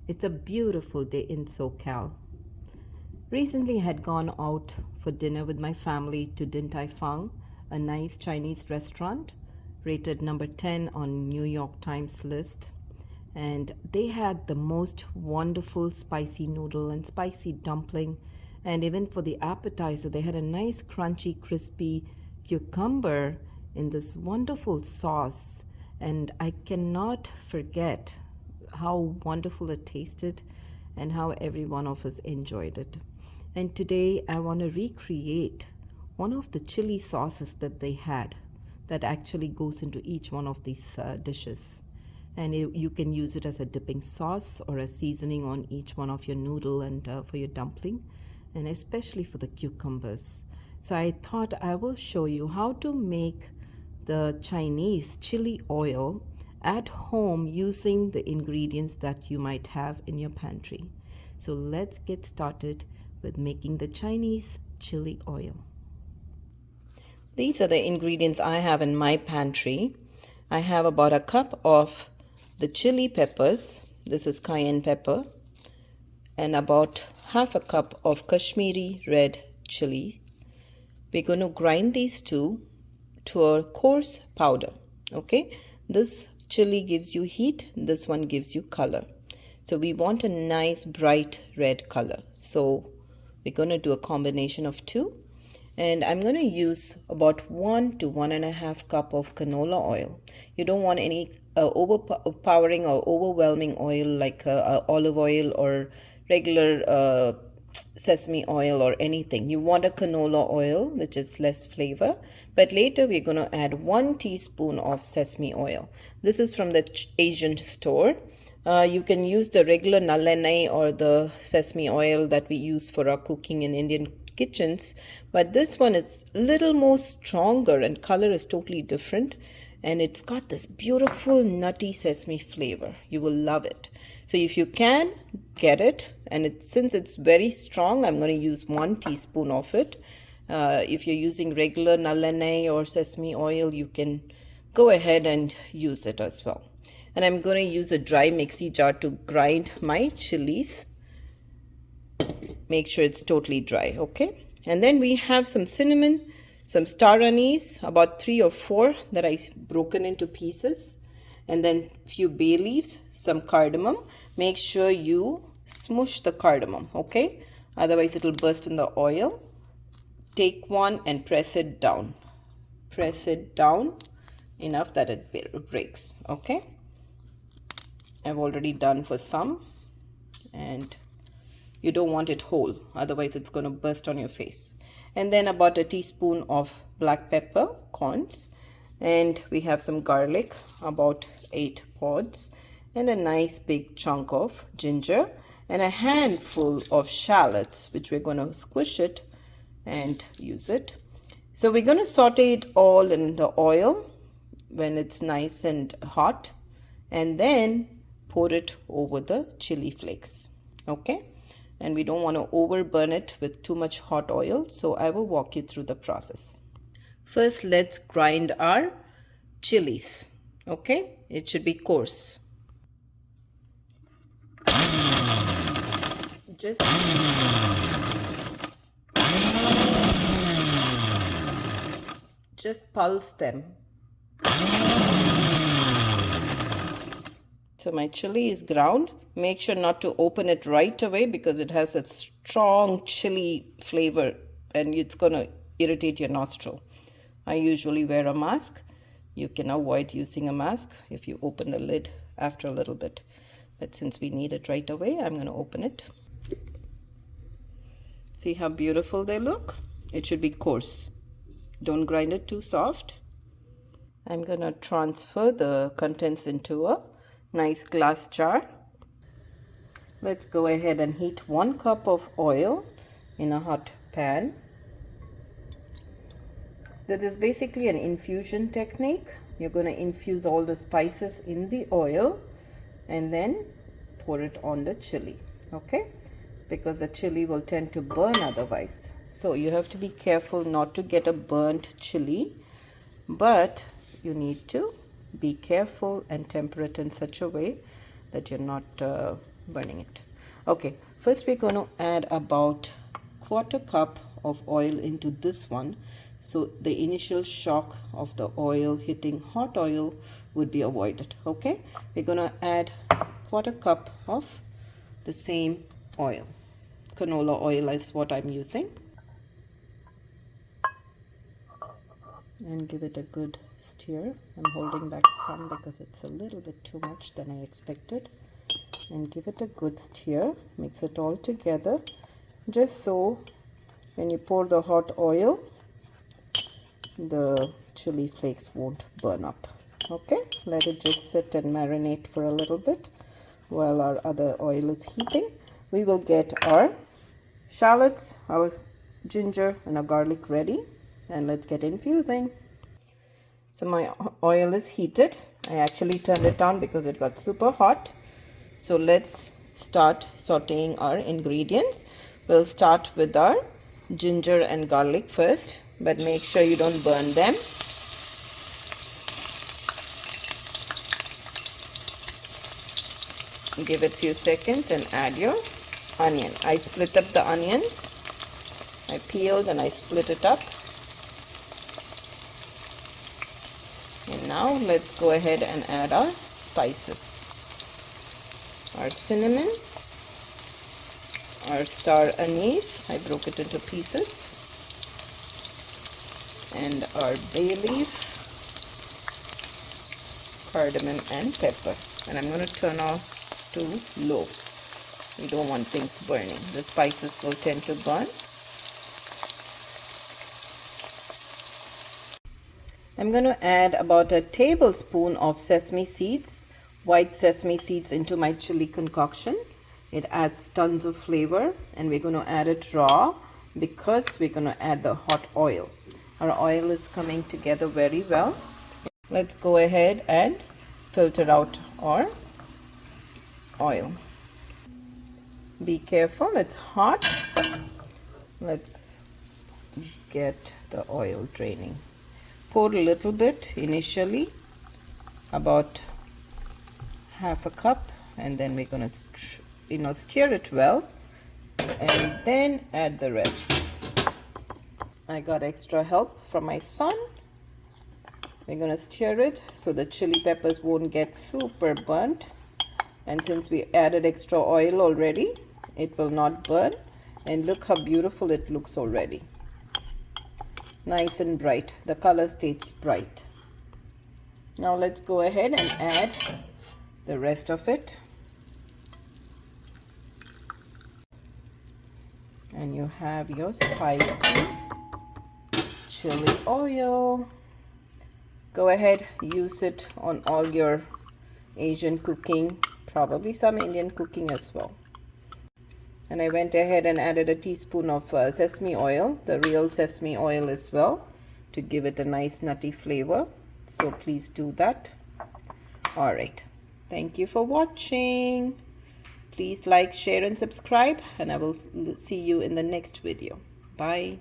It's a beautiful day in SoCal. Recently, I had gone out for dinner with my family to Din Tai Fung, a nice Chinese restaurant rated number 10 on New York Times list. And they had the most wonderful spicy noodle and spicy dumpling. And even for the appetizer, they had a nice crunchy, crispy cucumber in this wonderful sauce. And I cannot forget how wonderful it tasted and how every one of us enjoyed it. And today I want to recreate one of the chili sauces that they had that actually goes into each one of these dishes. And you can use it as a dipping sauce or a seasoning on each one of your noodle and for your dumpling, and especially for the cucumbers. So I thought I will show you how to make the Chinese chili oil at home using the ingredients that you might have in your pantry. So let's get started with making the Chinese chili oil. These are the ingredients I have in my pantry. I have about a cup of the chili peppers. This is cayenne pepper. And about half a cup of Kashmiri red chili. We're going to grind these two to a coarse powder. Okay, this chili gives you heat, this one gives you color. So we want a nice bright red color. So we're going to do a combination of two. And I'm going to use about 1 to 1.5 cup of canola oil. You don't want any overpowering or overwhelming oil like olive oil or regular sesame oil or anything. You want a canola oil, which is less flavor. But later we're going to add 1 teaspoon of sesame oil. This is from the Asian store. You can use the regular nallenai or the sesame oil that we use for our cooking in Indian kitchens, but this one is a little more stronger and color is totally different, and it's got this beautiful nutty sesame flavor. You will love it. So if you can get it, and since it's very strong, I'm going to use 1 teaspoon of it. If you're using regular nallenai or sesame oil, you can go ahead and use it as well. And I'm going to use a dry mixie jar to grind my chilies. Make sure it's totally dry, okay? And then we have some cinnamon, some star anise, about 3 or 4 that I broken into pieces, and then a few bay leaves, some cardamom. Make sure you smoosh the cardamom, okay? Otherwise it'll burst in the oil. Take one and press it down. Press it down enough that it breaks, okay? I've already done for some, and you don't want it whole, otherwise it's going to burst on your face. And then about a teaspoon of black pepper corns, and we have some garlic, about 8 pods, and a nice big chunk of ginger, and a handful of shallots, which we're going to squish it and use it. So we're going to saute it all in the oil when it's nice and hot, and then pour it over the chili flakes, okay? And we don't want to overburn it with too much hot oil, so I will walk you through the process. First, let's grind our chilies, okay? It should be coarse. Just pulse them. So my chili is ground. Make sure not to open it right away because it has a strong chili flavor and it's going to irritate your nostril. I usually wear a mask. You can avoid using a mask if you open the lid after a little bit. But since we need it right away, I'm going to open it. See how beautiful they look? It should be coarse. Don't grind it too soft. I'm going to transfer the contents into a nice glass jar. Let's go ahead and heat 1 cup of oil in a hot pan. This is basically an infusion technique. You're going to infuse all the spices in the oil and then pour it on the chili, okay? Because the chili will tend to burn otherwise. So you have to be careful not to get a burnt chili, but you need to be careful and temper it in such a way that you're not burning it. Okay, first we're going to add about 1/4 cup of oil into this one, so the initial shock of the oil hitting hot oil would be avoided. Okay, we're going to add 1/4 cup of the same oil. Canola oil is what I'm using, and give it a good stir. I'm holding back some because it's a little bit too much than I expected. And give it a good stir. Mix it all together, just so when you pour the hot oil, the chili flakes won't burn up. Okay, let it just sit and marinate for a little bit while our other oil is heating. We will get our shallots, our ginger, and our garlic ready, and let's get infusing. So my oil is heated. I actually turned it on because it got super hot. So let's start sauteing our ingredients. We'll start with our ginger and garlic first, but make sure you don't burn them. Give it a few seconds and add your onion. I split up the onions. I peeled and I split it up. And now let's go ahead and add our spices. Our cinnamon, our star anise, I broke it into pieces, and our bay leaf, cardamom, and pepper. And I'm going to turn off to low. We don't want things burning. The spices will tend to burn. I'm going to add about a tablespoon of sesame seeds, white sesame seeds, into my chili concoction. It adds tons of flavor, and we're going to add it raw because we're going to add the hot oil. Our oil is coming together very well. Let's go ahead and filter out our oil. Be careful, it's hot. Let's get the oil draining. Pour a little bit initially, about half a cup, and then we're going to stir it well, and then add the rest. I got extra help from my son. We're going to stir it so the chili peppers won't get super burnt, and since we added extra oil already, it will not burn. And look how beautiful it looks already. Nice and bright. The color stays bright. Now let's go ahead and add the rest of it. And you have your spicy chili oil. Go ahead, use it on all your Asian cooking, probably some Indian cooking as well. And I went ahead and added a teaspoon of sesame oil, the real sesame oil as well, to give it a nice nutty flavor. So please do that. All right. Thank you for watching. Please like, share, and subscribe, and I will see you in the next video. Bye.